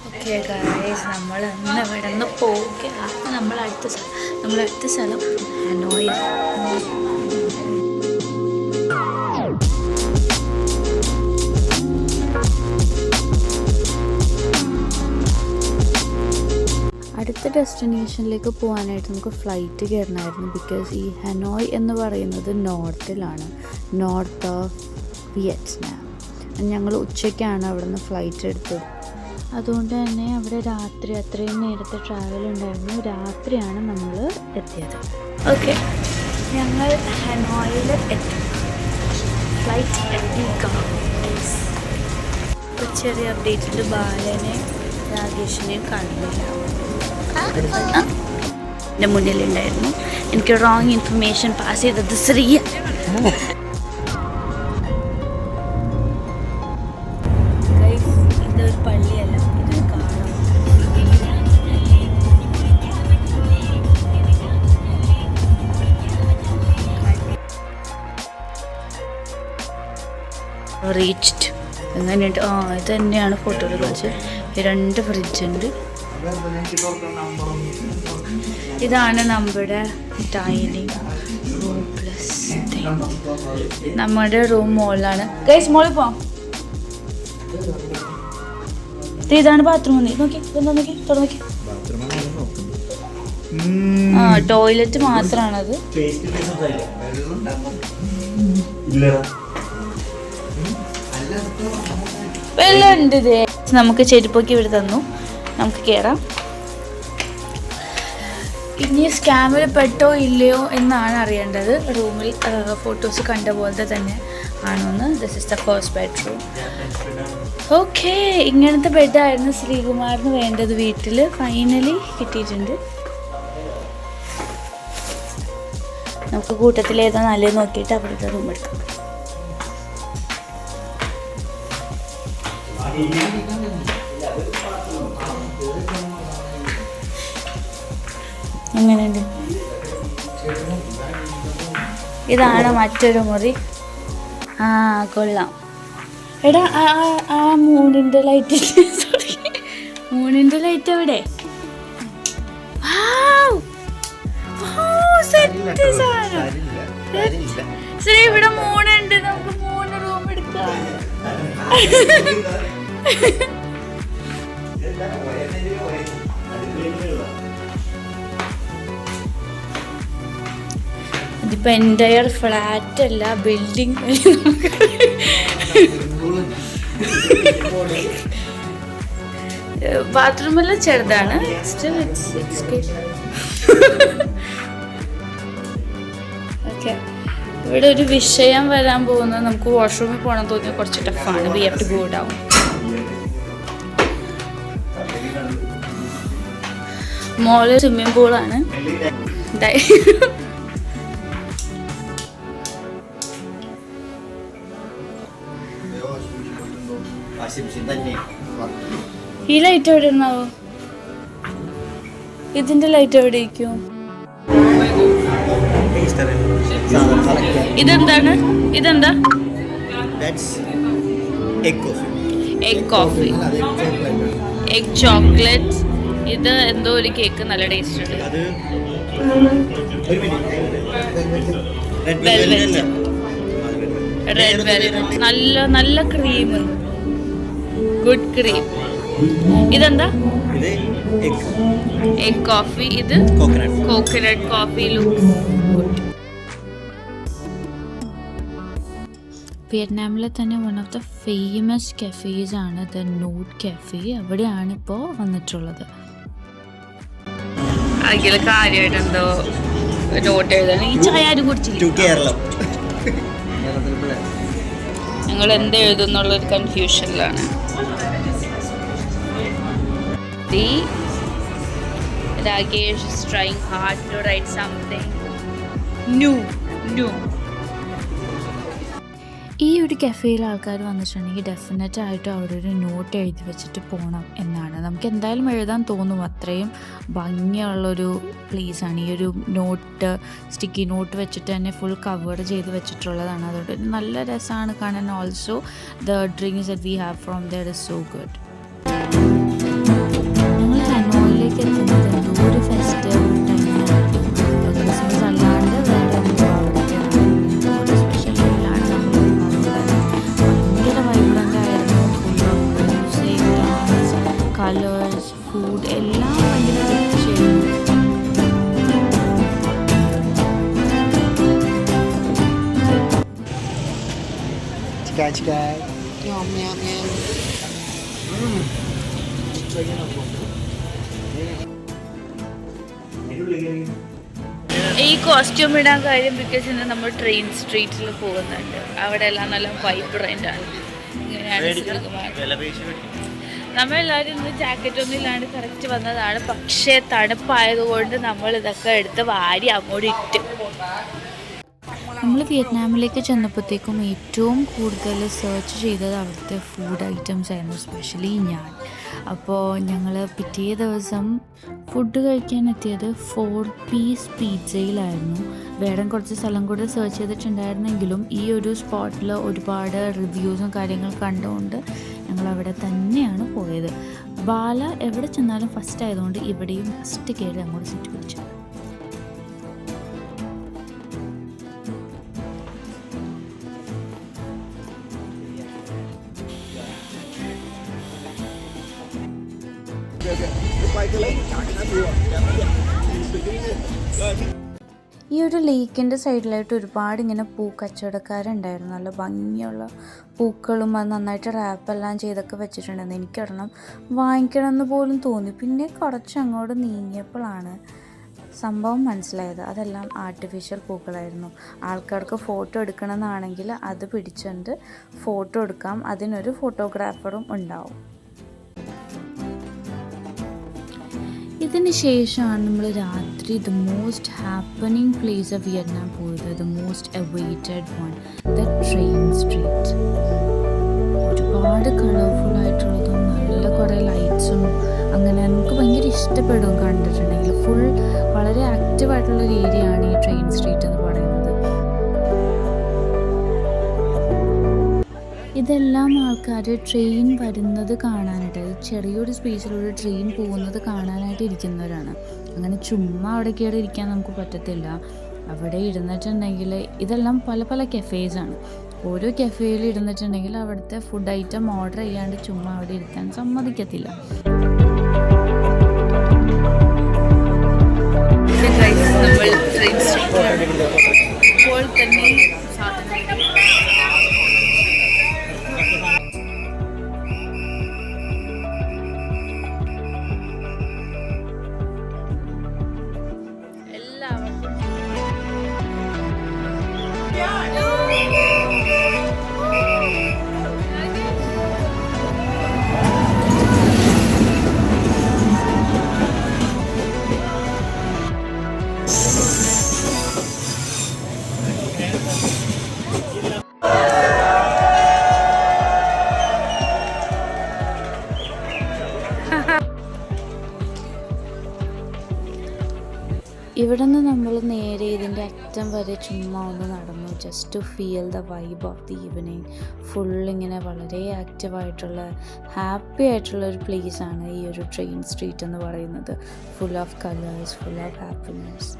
Okay guys, നമ്മൾ ഇന്ന് ഇവിടെ നിന്ന് പോവുകയാണ്. നമ്മളടുത്ത സ്ഥലം ഹനോയ്. അടുത്ത ഡെസ്റ്റിനേഷനിലേക്ക് പോകാനായിട്ട് നമുക്ക് ഫ്ലൈറ്റ് കയറണമായിരുന്നു. ബിക്കോസ് ഈ ഹനോയ് എന്ന് പറയുന്നത് നോർത്തിലാണ്, നോർത്ത് ഓഫ് വിയറ്റ്നാം. ഞങ്ങൾ ഉച്ചയ്ക്കാണ് അവിടെ നിന്ന് ഫ്ലൈറ്റ് എടുത്തത്. അതുകൊണ്ട് തന്നെ അവിടെ രാത്രി അത്രയും നേരത്തെ ട്രാവൽ ഉണ്ടായിരുന്നു. രാത്രിയാണ് നമ്മൾ എത്തിയത്. ഓക്കെ, ഞങ്ങൾ ഹനോയിൽ എത്തി. ഫ്ലൈറ്റ് എത്തിക്കാം. ഒരു ചെറിയ അപ്ഡേറ്റിൽ ബാലനെ രാകേഷിനെയും കാണുന്നില്ല. എൻ്റെ മുന്നിലുണ്ടായിരുന്നു. എനിക്ക് റോങ് ഇൻഫർമേഷൻ പാസ് ചെയ്തത് ശ്രീയ. ഇതൊരു പള്ളിയല്ല, ഇതൊരു കാണാം. റീച്ച്ഡ്. എങ്ങനെയുണ്ട്? ഇത് തന്നെയാണ് ഫോട്ടോയിൽ കളിച്ച്. 2 ഫ്രിഡ്ജുണ്ട്. ഇതാണ് നമ്മുടെ ഡൈനിങ് റൂം പ്ലസ് നമ്മുടെ റൂം മോളിലാണ്. ഗൈസ്, മോളിൽ പോവാം. ഇതാണ് ബാത്റൂം. നോക്കി തുറന്നോക്കി. ടോയ്ലറ്റ് മാത്രമാണത്. വെള്ളം ഉണ്ട്. നമുക്ക് ചെരുപ്പൊക്കെ ഇവിടെ തന്നു. നമുക്ക് കയറാം. ഇനി സ്കാമിൽ പെട്ടോ ഇല്ലയോ എന്നാണ് അറിയേണ്ടത്. റൂമിൽ ഫോട്ടോസ് കണ്ട പോലത്തെ തന്നെ ആണോന്ന്. This is the first bedroom. Okay, ഇങ്ങനത്തെ ബെഡായിരുന്നു ശ്രീകുമാറിന് വേണ്ടത് വീട്ടിൽ. ഫൈനലി കിട്ടിയിട്ടുണ്ട്. നമുക്ക് കൂട്ടത്തിൽ ഏതാ നല്ലത് നോക്കിയിട്ട് അവിടുത്തെ റൂം എടുക്കാം. എങ്ങനെയുണ്ട്? ഇതാണ് മറ്റൊരു മുറി. കൊള്ളാം. എടാ, ആ മൂണിൻ്റെ ലൈറ്റ് എവിടെ? ശരി, ഇവിടെ മൂണുണ്ട്. നമുക്ക് 3 റൂം എടുക്കാം. ഇതിപ്പോൾ എൻ്റയർ ഫ്ലാറ്റ് അല്ല, ബിൽഡിംഗ്. ബാത്റൂമെല്ലാം ചെറുതാണ്. ഓക്കെ, ഇവിടെ ഒരു വിഷയം വരാൻ പോകുന്നത് നമുക്ക് വാഷ്റൂമിൽ പോകണം തോന്നിയാൽ കുറച്ച് ടഫാണ്. We have to go down. മോള് സ്വിമ്മിംഗ് പൂളാണ്. ഈ ലൈറ്റ് എവിടെ ഉണ്ടാവോ? ഇതിന്റെ ലൈറ്റ് എവിടെ ഇരിക്കും? ഇതെന്താണ്? ഇതെന്താ? Egg coffee, egg chocolate. ഇത് എന്തോ ഒരു കേക്ക്, നല്ല ടേസ്റ്റ് ഉണ്ട്. റെഡ് വെൽവെറ്റ്, നല്ല ക്രീം, ഗുഡ് ക്രീം. ഇതെന്താ? Egg coffee. ഇത് കോക്കനട്ട് കോഫി. Looks good. വിയറ്റ്നാമിലെ തന്നെ one of the famous cafes ആണ് ദ നോട്ട് കഫേ. അവിടെയാണ് ഇപ്പോൾ വന്നിട്ടുള്ളത്. അതിൽ കാര്യമായിട്ടെന്തോ നോട്ട് എഴുതണം. ഈ ചായ ആരും കുടിച്ചില്ല. ഞങ്ങൾ എന്ത് എഴുതുന്നുള്ളൊരു കൺഫ്യൂഷനിലാണ്. Rakesh is trying hard to write something new. ഈ ഒരു കഫേയിൽ ആൾക്കാർ വന്നിട്ടുണ്ടെങ്കിൽ ഡെഫിനറ്റ് ആയിട്ടും അവിടെ ഒരു നോട്ട് എഴുതി വെച്ചിട്ട് പോകണം എന്നാണ്. നമുക്ക് എന്തായാലും എഴുതാൻ തോന്നും. അത്രയും ഭംഗിയുള്ളൊരു പ്ലേസാണ്. ഈ ഒരു നോട്ട്, സ്റ്റിക്കി നോട്ട് വെച്ചിട്ട് തന്നെ ഫുൾ കവേർഡ് ചെയ്ത് വെച്ചിട്ടുള്ളതാണ്. അതുകൊണ്ട് നല്ല രസമാണ് കാണാൻ. Also the drinks that we have from there is so good. ഞങ്ങൾ ഹനോയിലേക്ക് എത്തുന്നത് എന്തോ ഒരു ഫെസ്റ്റീവ് ടൈമിലായിരുന്നു. ക്രിസ്മസ് അല്ലാണ്ട് വേറെ എന്തോ അവിടുത്തെ എന്തോ ഒരു സ്പെഷ്യൽ ടൈമിലാണ് നമ്മൾ വന്നത്. ഭയങ്കര വൈബ്രൻ്റ് ആയിരുന്നു. Full of music, dance, colours, food എല്ലാം ഭയങ്കര റിച്ച് ആയിരുന്നു. Yum, yum, yum. ഈ കോസ്റ്റ്യൂം ഇടാൻ കാര്യം ബിക്കോസ് ഇന്ന് നമ്മൾ ട്രെയിൻ സ്ട്രീറ്റിൽ പോകുന്നുണ്ട്. അവിടെ എല്ലാം നല്ല വൈബ്രൻ്റ് ആണ്. ഇങ്ങനെയാണ് നമ്മളെല്ലാവരും ഇന്ന് ജാക്കറ്റ് ഒന്നും ഇല്ലാണ്ട് കറക്റ്റ് വന്നതാണ്. പക്ഷേ തണുപ്പായതുകൊണ്ട് നമ്മൾ ഇതൊക്കെ എടുത്ത് വാരി അങ്ങോട്ട് ഇട്ട്. നമ്മൾ വിയറ്റ്നാമിലേക്ക് ചെന്നപ്പോഴത്തേക്കും ഏറ്റവും കൂടുതൽ സെർച്ച് ചെയ്തത് അവിടുത്തെ ഫുഡ് ഐറ്റംസ് ആയിരുന്നു, സ്പെഷ്യലി ഞാൻ. അപ്പോൾ ഞങ്ങൾ പിറ്റേ ദിവസം ഫുഡ് കഴിക്കാൻ എത്തിയത് 4 പീസ് പിzzയിലായിരുന്നു. വേറെ കുറച്ച് സ്ഥലം കൂടെ സെർച്ച് ചെയ്തിട്ടുണ്ടായിരുന്നെങ്കിലും ഈ ഒരു സ്പോട്ടിൽ ഒരുപാട് റിവ്യൂസും കാര്യങ്ങൾ കണ്ടുകൊണ്ട് ഞങ്ങൾ അവിടെ തന്നെയാണ് പോയത്. ബാല എവിടെ ചെന്നാലും ഫസ്റ്റ് ആയതുകൊണ്ട് ഇവിടെയും ഫസ്റ്റ് കയറി അങ്ങോട്ട് സിറ്റ് പിടിച്ചു. ഈ ഒരു ലേക്കിൻ്റെ സൈഡിലായിട്ട് ഒരുപാട് ഇങ്ങനെ കച്ചവടക്കാരുണ്ടായിരുന്നു. നല്ല ഭംഗിയുള്ള പൂക്കളും അത് നന്നായിട്ട് റാപ്പെല്ലാം ചെയ്തൊക്കെ വെച്ചിട്ടുണ്ടായിരുന്നു. എനിക്കൊരെണ്ണം വാങ്ങിക്കണം എന്ന് പോലും തോന്നി. പിന്നെ കുറച്ച് അങ്ങോട്ട് നീങ്ങിയപ്പോഴാണ് സംഭവം മനസ്സിലായത്. അതെല്ലാം ആർട്ടിഫിഷ്യൽ പൂക്കളായിരുന്നു. ആൾക്കാർക്ക് ഫോട്ടോ എടുക്കണമെന്നാണെങ്കിൽ അത് പിടിച്ചുകൊണ്ട് ഫോട്ടോ എടുക്കാം. അതിനൊരു ഫോട്ടോഗ്രാഫറും ഉണ്ടാവും. ഇതിന് ശേഷമാണ് നമ്മൾ രാത്രി the most happening place of Vietnam പോയത്. The most awaited one, the train street. ഒരുപാട് കളർഫുൾ ആയിട്ടുള്ളതും നല്ല കുറേ ലൈറ്റ്സും അങ്ങനെ നമുക്ക് ഭയങ്കര ഇഷ്ടപ്പെടും കണ്ടിട്ടുണ്ടെങ്കിൽ. ഫുൾ വളരെ ആക്റ്റീവായിട്ടുള്ളൊരു ഏരിയ ആണ് ഈ ട്രെയിൻ സ്ട്രീറ്റ് എന്ന് പറയുന്നത്. ഇതെല്ലാം ആൾക്കാർ ട്രെയിൻ വരുന്നത് കാണാനായിട്ട്, ചെറിയൊരു സ്പേസിലൂടെ ട്രെയിൻ പോകുന്നത് കാണാനായിട്ട് ഇരിക്കുന്നവരാണ്. അങ്ങനെ ചുമ്മാ അവിടെ കയറി ഇരിക്കാൻ നമുക്ക് പറ്റത്തില്ല. അവിടെ ഇരുന്നിട്ടുണ്ടെങ്കിൽ ഇതെല്ലാം പല പല കഫേസാണ്. ഓരോ കഫേയിൽ ഇരുന്നിട്ടുണ്ടെങ്കിൽ അവിടുത്തെ ഫുഡ് ഐറ്റം ഓർഡർ ചെയ്യാണ്ട് ചുമ്മാ അവിടെ ഇരിക്കാൻ സമ്മതിക്കത്തില്ല. നമ്മൾ ട്രെയിൻ ഇപ്പോൾ തന്നെ ഇവിടെ നിന്ന് നമ്മൾ നേരെ ഇതിൻ്റെ അറ്റം വരെ ചുമ്മാ ഒന്ന് നടന്നു, just to feel the vibe of the evening. ഫുള്ളിങ്ങനെ വളരെ ആക്റ്റീവായിട്ടുള്ള ഹാപ്പി ആയിട്ടുള്ള ഒരു പ്ലേസാണ് ഈ ഒരു ട്രെയിൻ സ്ട്രീറ്റ് എന്ന് പറയുന്നത്. Full of colours, full of happiness.